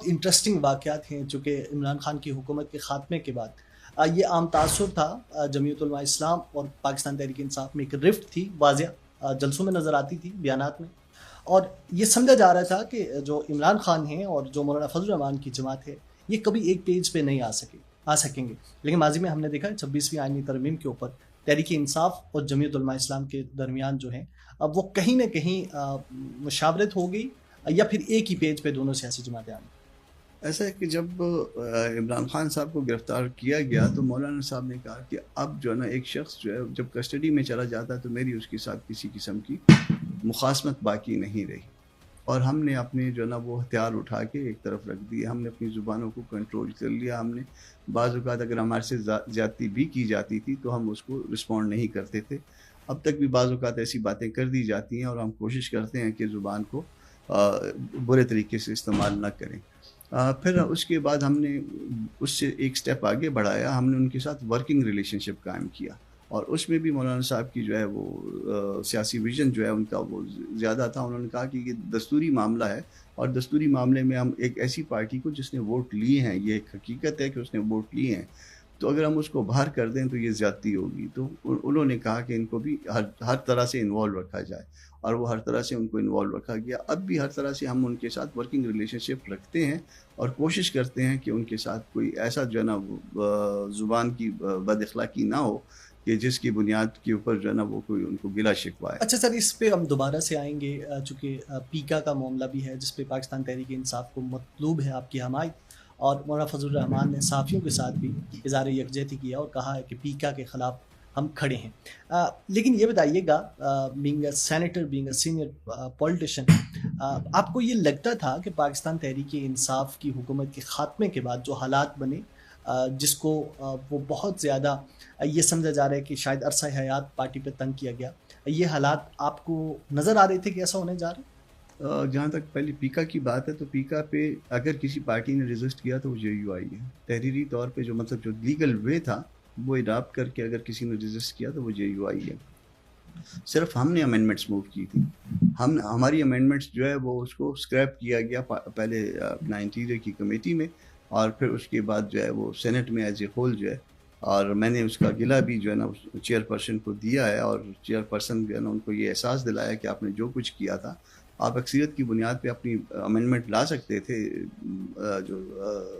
Interesting واقعات ہیں چونکہ عمران خان کی حکومت کے خاتمے کے بعد یہ عام تاثر تھا جمعیت علماء اسلام اور پاکستان تحریک انصاف میں ایک رفٹ تھی واضح، جلسوں میں نظر آتی تھی، بیانات میں، اور یہ سمجھا جا رہا تھا کہ جو عمران خان ہیں اور جو مولانا فضل الرحمان کی جماعت ہے یہ کبھی ایک پیج پہ نہیں آ سکیں گے، لیکن ماضی میں ہم نے دیکھا 26ویں آئینی ترمیم کے اوپر تحریک انصاف اور جمعیت علماء اسلام کے درمیان جو ہے اب وہ کہیں نہ کہیں مشاورت ہو گئی یا پھر ایک ہی پیج پہ دونوں سیاسی جماعتیں آئیں۔ ایسا ہے کہ جب عمران خان صاحب کو گرفتار کیا گیا تو مولانا صاحب نے کہا کہ اب جو ہے نا ایک شخص جو ہے جب کسٹڈی میں چلا جاتا ہے تو میری اس کے ساتھ کسی قسم کی مخاصمت باقی نہیں رہی، اور ہم نے اپنے جو ہے نا وہ ہتھیار اٹھا کے ایک طرف رکھ دیے، ہم نے اپنی زبانوں کو کنٹرول کر لیا، ہم نے بعض اوقات اگر ہمارے سے زیادتی بھی کی جاتی تھی تو ہم اس کو رسپونڈ نہیں کرتے تھے، اب تک بھی بعض اوقات ایسی باتیں کر دی جاتی ہیں اور ہم کوشش کرتے ہیں کہ زبان کو برے طریقے سے استعمال نہ کریں۔ پھر اس کے بعد ہم نے اس سے ایک سٹیپ آگے بڑھایا، ہم نے ان کے ساتھ ورکنگ ریلیشن شپ قائم کیا، اور اس میں بھی مولانا صاحب کی جو ہے وہ سیاسی ویژن جو ہے ان کا وہ زیادہ تھا۔ انہوں نے کہا کہ یہ دستوری معاملہ ہے، اور دستوری معاملے میں ہم ایک ایسی پارٹی کو جس نے ووٹ لیے ہیں، یہ ایک حقیقت ہے کہ اس نے ووٹ لیے ہیں، تو اگر ہم اس کو باہر کر دیں تو یہ زیادتی ہوگی، تو انہوں نے کہا کہ ان کو بھی ہر طرح سے انوالو رکھا جائے، اور وہ ہر طرح سے ان کو انوالو رکھا گیا۔ اب بھی ہر طرح سے ہم ان کے ساتھ ورکنگ ریلیشن شپ رکھتے ہیں اور کوشش کرتے ہیں کہ ان کے ساتھ کوئی ایسا جو ہے نا زبان کی بد اخلاقی نہ ہو کہ جس کی بنیاد کے اوپر جو ہے نا وہ کوئی ان کو گلا شکوا ہے۔ اچھا سر، اس پہ ہم دوبارہ سے آئیں گے چونکہ پیکا کا معاملہ بھی ہے جس پہ پاکستان تحریک انصاف کو مطلوب ہے آپ کی حمایت، اور مولانا فضل الرحمان نے صحافیوں کے ساتھ بھی اظہار یکجہتی کیا اور کہا ہے کہ پیکا کے خلاف ہم کھڑے ہیں، لیکن یہ بتائیے گا being a senator, being a senior politician, آپ کو یہ لگتا تھا کہ پاکستان تحریک انصاف کی حکومت کے خاتمے کے بعد جو حالات بنے جس کو وہ بہت زیادہ یہ سمجھا جا رہا ہے کہ شاید عرصہ حیات پارٹی پہ تنگ کیا گیا، یہ حالات آپ کو نظر آ رہے تھے کہ ایسا ہونے جا رہا ہے؟ جہاں تک پہلی پیکا کی بات ہے تو پیکا پہ اگر کسی پارٹی نے ریزسٹ کیا تو وہ جے یو آئی ہے، تحریری طور پہ جو مطلب جو لیگل وے تھا وہ اڈاپٹ کر کے اگر کسی نے ریزسٹ کیا تو وہ جے یو آئی ہے۔ صرف ہم نے امینڈمنٹس موو کی تھی، ہماری امینڈمنٹس جو ہے وہ اس کو اسکریپ کیا گیا پہلے اپنا انٹیریئر کی کمیٹی میں، اور پھر اس کے بعد جو ہے وہ سینٹ میں ایز اے ہول جو ہے، اور میں نے اس کا گلہ بھی جو ہے نا چیئر پرسن کو دیا ہے، اور چیئر پرسن جو ہے نا ان کو یہ احساس دلایا کہ آپ نے جو کچھ کیا تھا آپ اکثریت کی بنیاد پہ اپنی امینڈمنٹ لا سکتے تھے، جو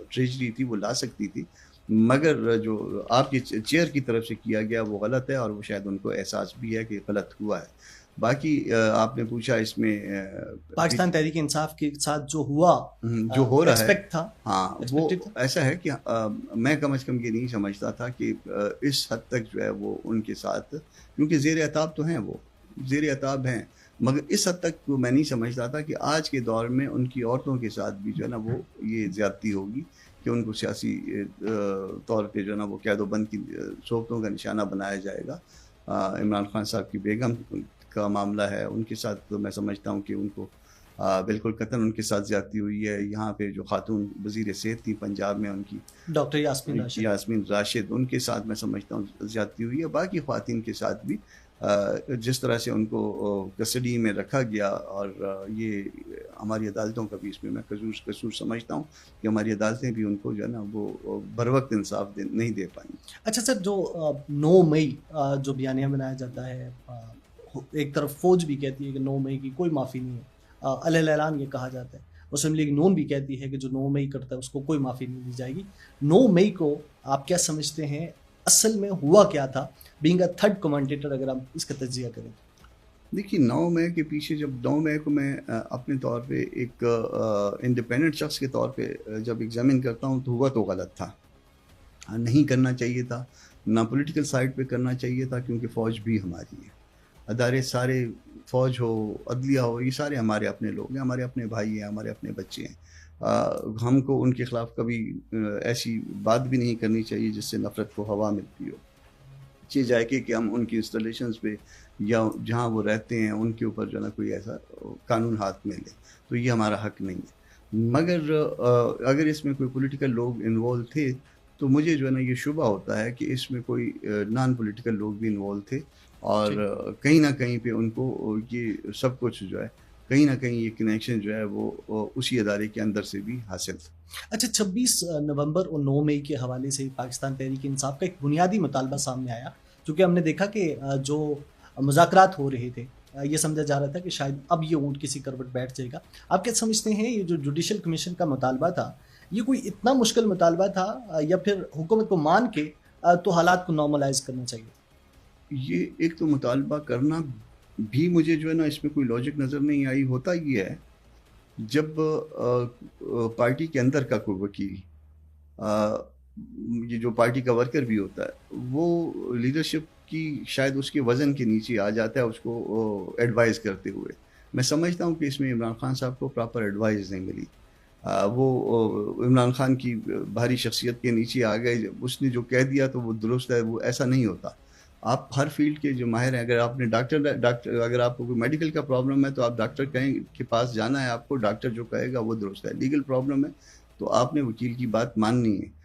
ٹریجری تھی وہ لا سکتی تھی، مگر جو آپ کی چیئر کی طرف سے کیا گیا وہ غلط ہے، اور وہ شاید ان کو احساس بھی ہے کہ غلط ہوا ہے۔ باقی آپ نے پوچھا اس میں پاکستان تحریک انصاف کے ساتھ جو ہوا، جو ہو رہا ہے، تھا، ہاں وہ ایسا ہے کہ میں کم از کم یہ نہیں سمجھتا تھا کہ اس حد تک جو ہے وہ ان کے ساتھ، کیونکہ زیر عتاب تو ہیں، وہ زیر عتاب ہیں، مگر اس حد تک میں نہیں سمجھتا تھا کہ آج کے دور میں ان کی عورتوں کے ساتھ بھی جو ہے نا وہ یہ زیادتی ہوگی کہ ان کو سیاسی طور پہ جو ہے نا وہ قید و بند کی صوبتوں کا نشانہ بنایا جائے گا۔ عمران خان صاحب کی بیگم کا معاملہ ہے، ان کے ساتھ تو میں سمجھتا ہوں کہ ان کو بالکل قطعاً ان کے ساتھ زیادتی ہوئی ہے۔ یہاں پہ جو خاتون وزیر صحت تھی پنجاب میں، ان کی ڈاکٹر یاسمین راشد، ان کے ساتھ میں سمجھتا ہوں زیادتی ہوئی ہے۔ باقی خواتین کے ساتھ بھی جس طرح سے ان کو کسٹڈی میں رکھا گیا، اور یہ ہماری عدالتوں کا بھی اس میں میں قصور سمجھتا ہوں کہ ہماری عدالتیں بھی ان کو جو ہے نا وہ بروقت انصاف نہیں دے پائیں۔ اچھا سر، جو 9 مئی جو بیانیہ بنایا جاتا ہے، ایک طرف فوج بھی کہتی ہے کہ 9 مئی کی کوئی معافی نہیں ہے، علیہ اعلان یہ کہا جاتا ہے، مسلم لیگ نون بھی کہتی ہے کہ جو 9 مئی کرتا ہے اس کو کوئی معافی نہیں دی جائے گی۔ 9 مئی کو آپ کیا سمجھتے ہیں اصل میں ہوا کیا تھا، بینگ اے تھرڈ کمنٹیٹر اگر ہم اس کا تجزیہ کریں؟ دیکھیے 9 مئی کے پیچھے، جب 9 مئی کو میں اپنے طور پہ ایک انڈیپینڈنٹ شخص کے طور پہ جب ایگزامن کرتا ہوں تو ہوا تو غلط تھا، نہیں کرنا چاہیے تھا، نہ پولیٹیکل سائڈ پہ کرنا چاہیے تھا، کیونکہ فوج بھی ہماری ہے، ادارے سارے، فوج ہو، عدلیہ ہو، یہ سارے ہمارے اپنے لوگ ہیں، ہمارے اپنے بھائی ہیں، ہمارے اپنے بچے ہیں۔ ہم کو ان کے خلاف کبھی ایسی بات بھی نہیں کرنی چاہیے جس سے نفرت کو ہوا ملتی ہو، چیز جائے کہ ہم ان کی انسٹالیشنز پہ یا جہاں وہ رہتے ہیں ان کے اوپر جو ہے نا کوئی ایسا قانون ہاتھ میں لے، تو یہ ہمارا حق نہیں ہے۔ مگر اگر اس میں کوئی پولیٹیکل لوگ انوالو تھے تو مجھے جو ہے نا یہ شبہ ہوتا ہے کہ اس میں کوئی نان پولیٹیکل لوگ بھی انوالو تھے، اور کہیں نہ کہیں پہ ان کو یہ سب کچھ جو ہے کہیں نہ کہیں یہ کنیکشن جو ہے وہ اسی ادارے کے اندر سے بھی حاصل تھا. اچھا 26 نومبر اور 9 مئی کے حوالے سے پاکستان تحریک انصاف کا ایک بنیادی مطالبہ سامنے آیا، چونکہ ہم نے دیکھا کہ جو مذاکرات ہو رہے تھے یہ سمجھا جا رہا تھا کہ شاید اب یہ اونٹ کسی کروٹ بیٹھ جائے گا. آپ کیا سمجھتے ہیں یہ جو جوڈیشل کمیشن کا مطالبہ تھا یہ کوئی اتنا مشکل مطالبہ تھا یا پھر حکومت کو مان کے تو حالات کو نارملائز کرنا چاہیے؟ یہ ایک تو مطالبہ کرنا بھی مجھے جو ہے نا اس میں کوئی لاجک نظر نہیں آئی. ہوتا یہ ہے جب پارٹی کے اندر کا کوئی وکیل یہ جو پارٹی کا ورکر بھی ہوتا ہے وہ لیڈرشپ کی شاید اس کے وزن کے نیچے آ جاتا ہے اس کو ایڈوائز کرتے ہوئے. میں سمجھتا ہوں کہ اس میں عمران خان صاحب کو پراپر ایڈوائز نہیں ملی. وہ عمران خان کی بھاری شخصیت کے نیچے آ گئے. اس نے جو کہہ دیا تو وہ درست ہے، وہ ایسا نہیں ہوتا. آپ ہر فیلڈ کے جو ماہر ہیں، اگر آپ نے ڈاکٹر اگر آپ کو کوئی میڈیکل کا پرابلم ہے تو آپ ڈاکٹر کے پاس جانا ہے، آپ کو ڈاکٹر جو کہے گا وہ درست ہے. لیگل پرابلم ہے تو آپ نے وکیل کی بات ماننی ہے.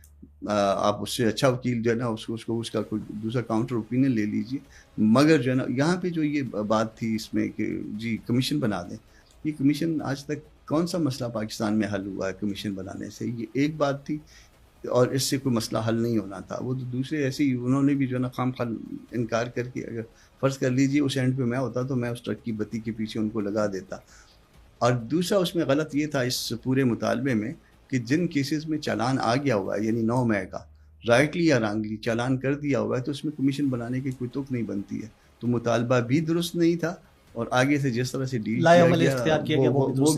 آپ اس سے اچھا وکیل جو ہے نا اس کا کوئی دوسرا کاؤنٹر اوپینین لے لیجیے. مگر جو ہے نا یہاں پہ جو یہ بات تھی اس میں کہ جی کمیشن بنا دیں، یہ کمیشن آج تک کون سا مسئلہ پاکستان میں حل ہوا ہے کمیشن بنانے سے؟ یہ ایک بات تھی اور اس سے کوئی مسئلہ حل نہیں ہونا تھا. وہ دوسرے ایسے ہی انہوں نے بھی جو ہے نا خام خال انکار کر کے، اگر فرض کر لیجیے اس اینڈ پہ میں ہوتا تو میں اس ٹرک کی بتی کے پیچھے ان کو لگا دیتا. اور دوسرا اس میں غلط یہ تھا اس پورے مطالبے میں کہ جن کیسز میں چالان آ گیا ہوا ہے، یعنی 9 مئی کا رائٹلی یا رانگلی چالان کر دیا ہوا ہے، تو اس میں کمیشن بنانے کی کوئی تک نہیں بنتی ہے. تو مطالبہ بھی درست نہیں تھا اور آگے سے جس طرح سے ڈیل لا کیا عمل گیا اختیار کیا گیا وہ بھی وہ درست